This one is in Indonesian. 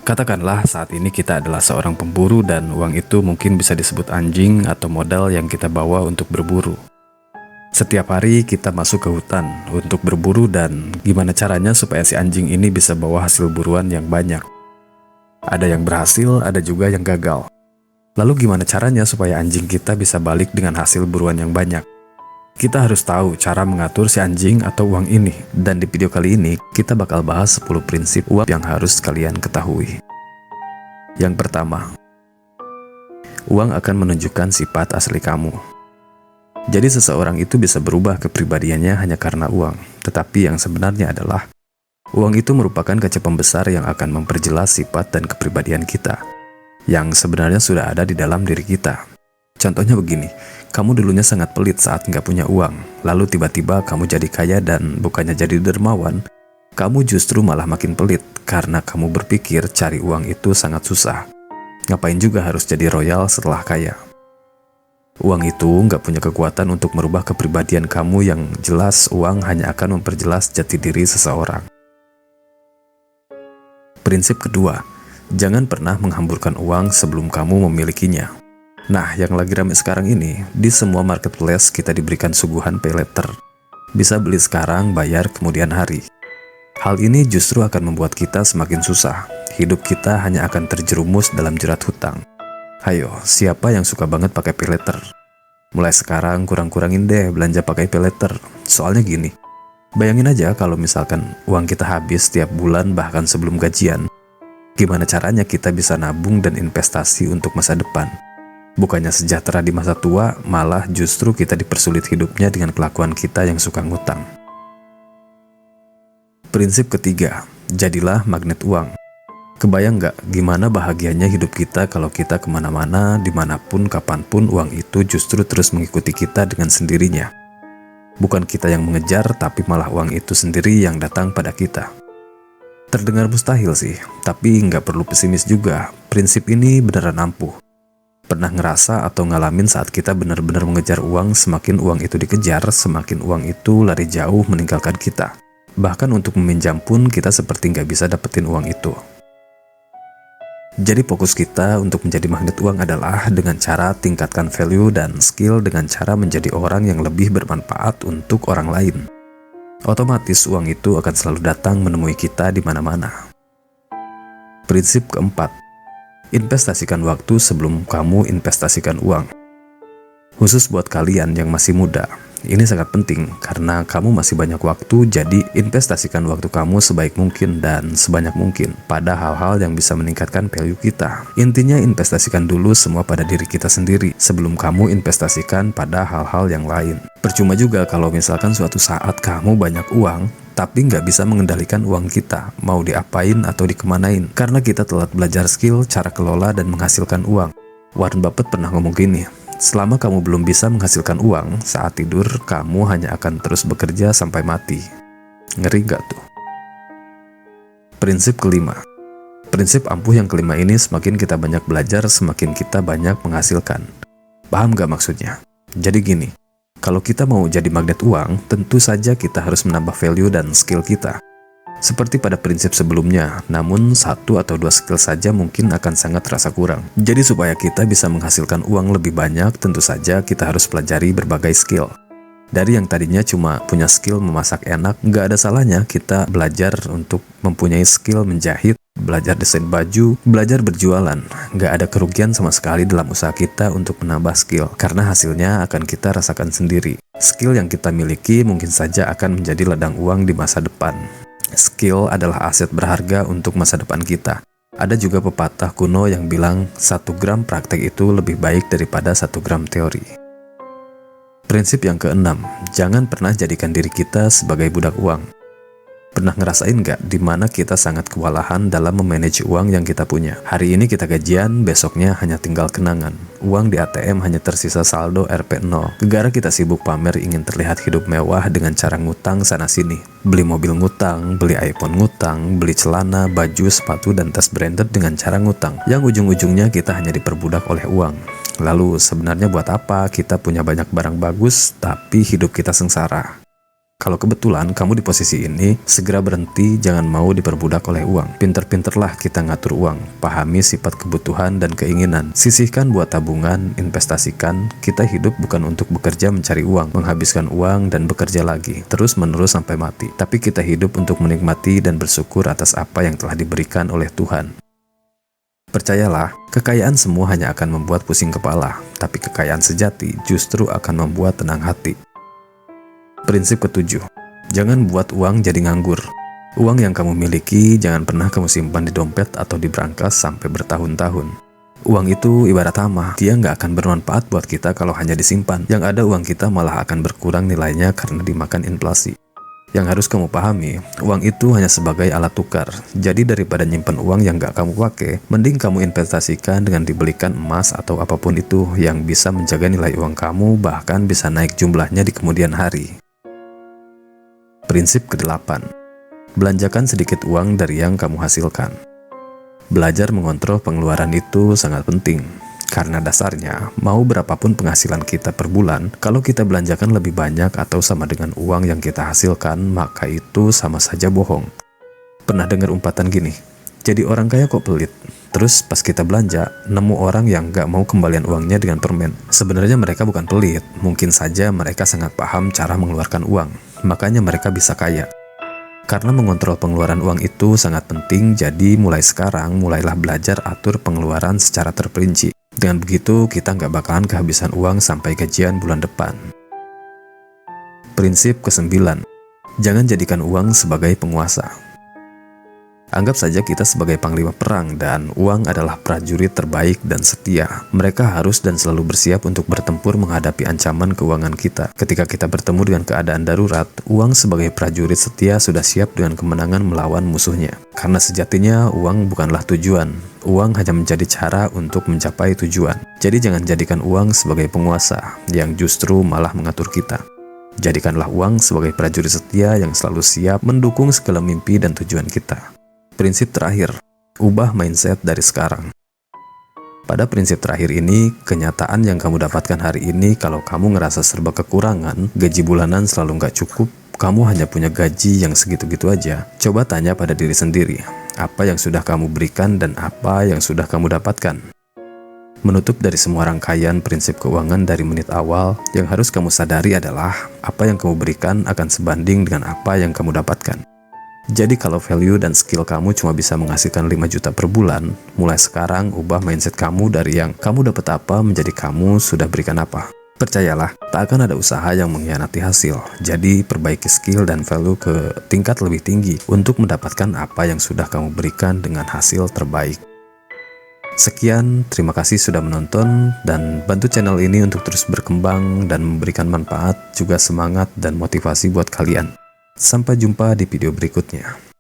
Katakanlah saat ini kita adalah seorang pemburu dan uang itu mungkin bisa disebut anjing atau modal yang kita bawa untuk berburu. Setiap hari kita masuk ke hutan untuk berburu dan gimana caranya supaya si anjing ini bisa bawa hasil buruan yang banyak. Ada yang berhasil, ada juga yang gagal. Lalu gimana caranya supaya anjing kita bisa balik dengan hasil buruan yang banyak? Kita harus tahu cara mengatur si anjing atau uang ini. Dan di video kali ini, kita bakal bahas 10 prinsip uang yang harus kalian ketahui. Yang pertama, uang akan menunjukkan sifat asli kamu. Jadi seseorang itu bisa berubah kepribadiannya hanya karena uang. Tetapi yang sebenarnya adalah, uang itu merupakan kaca pembesar yang akan memperjelas sifat dan kepribadian kita, yang sebenarnya sudah ada di dalam diri kita. Contohnya begini, kamu dulunya sangat pelit saat nggak punya uang, lalu tiba-tiba kamu jadi kaya dan bukannya jadi dermawan, kamu justru malah makin pelit karena kamu berpikir cari uang itu sangat susah. Ngapain juga harus jadi royal setelah kaya? Uang itu nggak punya kekuatan untuk merubah kepribadian kamu, yang jelas uang hanya akan memperjelas jati diri seseorang. Prinsip kedua, jangan pernah menghamburkan uang sebelum kamu memilikinya. Nah, yang lagi rame sekarang ini, di semua marketplace kita diberikan suguhan pay later. Bisa beli sekarang, bayar kemudian hari. Hal ini justru akan membuat kita semakin susah. Hidup kita hanya akan terjerumus dalam jerat hutang. Hayo, siapa yang suka banget pakai pay later? Mulai sekarang kurang-kurangin deh belanja pakai pay later. Soalnya gini, bayangin aja kalau misalkan uang kita habis setiap bulan bahkan sebelum gajian. Gimana caranya kita bisa nabung dan investasi untuk masa depan? Bukannya sejahtera di masa tua, malah justru kita dipersulit hidupnya dengan kelakuan kita yang suka ngutang. Prinsip ketiga, jadilah magnet uang. Kebayang nggak gimana bahagianya hidup kita kalau kita kemana-mana, dimanapun, kapanpun uang itu justru terus mengikuti kita dengan sendirinya. Bukan kita yang mengejar, tapi malah uang itu sendiri yang datang pada kita. Terdengar mustahil sih, tapi nggak perlu pesimis juga. Prinsip ini beneran ampuh. Pernah ngerasa atau ngalamin saat kita benar-benar mengejar uang, semakin uang itu dikejar, semakin uang itu lari jauh meninggalkan kita. Bahkan untuk meminjam pun kita seperti nggak bisa dapetin uang itu. Jadi fokus kita untuk menjadi magnet uang adalah dengan cara tingkatkan value dan skill dengan cara menjadi orang yang lebih bermanfaat untuk orang lain. Otomatis uang itu akan selalu datang menemui kita di mana-mana. Prinsip keempat, investasikan waktu sebelum kamu investasikan uang. Khusus buat kalian yang masih muda, ini sangat penting karena kamu masih banyak waktu, jadi investasikan waktu kamu sebaik mungkin dan sebanyak mungkin pada hal-hal yang bisa meningkatkan value kita. Intinya investasikan dulu semua pada diri kita sendiri sebelum kamu investasikan pada hal-hal yang lain. Percuma juga kalau misalkan suatu saat kamu banyak uang, tapi nggak bisa mengendalikan uang kita, mau diapain atau dikemanain, karena kita telat belajar skill, cara kelola, dan menghasilkan uang. Warren Buffett pernah ngomong gini, selama kamu belum bisa menghasilkan uang, saat tidur kamu hanya akan terus bekerja sampai mati. Ngeri nggak tuh? Prinsip kelima. Prinsip ampuh yang kelima ini, semakin kita banyak belajar, semakin kita banyak menghasilkan. Paham nggak maksudnya? Jadi gini, kalau kita mau jadi magnet uang, tentu saja kita harus menambah value dan skill kita. Seperti pada prinsip sebelumnya, namun 1 atau 2 skill saja mungkin akan sangat terasa kurang. Jadi supaya kita bisa menghasilkan uang lebih banyak, tentu saja kita harus pelajari berbagai skill. Dari yang tadinya cuma punya skill memasak enak, nggak ada salahnya kita belajar untuk mempunyai skill menjahit, belajar desain baju, belajar berjualan. Nggak ada kerugian sama sekali dalam usaha kita untuk menambah skill, karena hasilnya akan kita rasakan sendiri. Skill yang kita miliki mungkin saja akan menjadi ladang uang di masa depan. Skill adalah aset berharga untuk masa depan kita. Ada juga pepatah kuno yang bilang 1 gram praktek itu lebih baik daripada 1 gram teori. Prinsip yang keenam, jangan pernah jadikan diri kita sebagai budak uang. Pernah ngerasain nggak di mana kita sangat kewalahan dalam memanage uang yang kita punya? Hari ini kita gajian, besoknya hanya tinggal kenangan. Uang di ATM hanya tersisa saldo Rp0. Gegara kita sibuk pamer ingin terlihat hidup mewah dengan cara ngutang sana-sini. Beli mobil ngutang, beli iPhone ngutang, beli celana, baju, sepatu, dan tas branded dengan cara ngutang. Yang ujung-ujungnya kita hanya diperbudak oleh uang. Lalu sebenarnya buat apa kita punya banyak barang bagus, tapi hidup kita sengsara? Kalau kebetulan kamu di posisi ini, segera berhenti, jangan mau diperbudak oleh uang. Pinter-pinterlah kita ngatur uang, pahami sifat kebutuhan dan keinginan. Sisihkan buat tabungan, investasikan. Kita hidup bukan untuk bekerja mencari uang, menghabiskan uang dan bekerja lagi, terus-menerus sampai mati. Tapi kita hidup untuk menikmati dan bersyukur atas apa yang telah diberikan oleh Tuhan. Percayalah, kekayaan semua hanya akan membuat pusing kepala, tapi kekayaan sejati justru akan membuat tenang hati. Prinsip ketujuh, jangan buat uang jadi nganggur. Uang yang kamu miliki jangan pernah kamu simpan di dompet atau di brankas sampai bertahun-tahun. Uang itu ibarat hama, dia nggak akan bermanfaat buat kita kalau hanya disimpan. Yang ada uang kita malah akan berkurang nilainya karena dimakan inflasi. Yang harus kamu pahami, uang itu hanya sebagai alat tukar. Jadi daripada nyimpen uang yang nggak kamu pakai, mending kamu investasikan dengan dibelikan emas atau apapun itu yang bisa menjaga nilai uang kamu, bahkan bisa naik jumlahnya di kemudian hari. Prinsip ke-8, belanjakan sedikit uang dari yang kamu hasilkan. Belajar mengontrol pengeluaran itu sangat penting, karena dasarnya, mau berapapun penghasilan kita per bulan, kalau kita belanjakan lebih banyak atau sama dengan uang yang kita hasilkan, maka itu sama saja bohong. Pernah dengar umpatan gini, jadi orang kaya kok pelit? Terus pas kita belanja, nemu orang yang gak mau kembalian uangnya dengan permen. Sebenarnya mereka bukan pelit, mungkin saja mereka sangat paham cara mengeluarkan uang. Makanya mereka bisa kaya. Karena mengontrol pengeluaran uang itu sangat penting, jadi mulai sekarang, mulailah belajar atur pengeluaran secara terperinci. Dengan begitu, kita nggak bakalan kehabisan uang sampai gajian bulan depan. Prinsip ke-9, jangan jadikan uang sebagai penguasa. Anggap saja kita sebagai panglima perang dan uang adalah prajurit terbaik dan setia. Mereka harus dan selalu bersiap untuk bertempur menghadapi ancaman keuangan kita. Ketika kita bertemu dengan keadaan darurat, uang sebagai prajurit setia sudah siap dengan kemenangan melawan musuhnya. Karena sejatinya uang bukanlah tujuan. Uang hanya menjadi cara untuk mencapai tujuan. Jadi jangan jadikan uang sebagai penguasa yang justru malah mengatur kita. Jadikanlah uang sebagai prajurit setia yang selalu siap mendukung segala mimpi dan tujuan kita. Prinsip terakhir, ubah mindset dari sekarang. Pada prinsip terakhir ini, kenyataan yang kamu dapatkan hari ini kalau kamu ngerasa serba kekurangan, gaji bulanan selalu nggak cukup, kamu hanya punya gaji yang segitu-gitu aja. Coba tanya pada diri sendiri, apa yang sudah kamu berikan dan apa yang sudah kamu dapatkan. Menutup dari semua rangkaian prinsip keuangan dari menit awal, yang harus kamu sadari adalah apa yang kamu berikan akan sebanding dengan apa yang kamu dapatkan. Jadi kalau value dan skill kamu cuma bisa menghasilkan 5 juta per bulan, mulai sekarang ubah mindset kamu dari yang kamu dapat apa menjadi kamu sudah berikan apa. Percayalah, tak akan ada usaha yang mengkhianati hasil. Jadi perbaiki skill dan value ke tingkat lebih tinggi untuk mendapatkan apa yang sudah kamu berikan dengan hasil terbaik. Sekian, terima kasih sudah menonton dan bantu channel ini untuk terus berkembang dan memberikan manfaat, juga semangat dan motivasi buat kalian. Sampai jumpa di video berikutnya.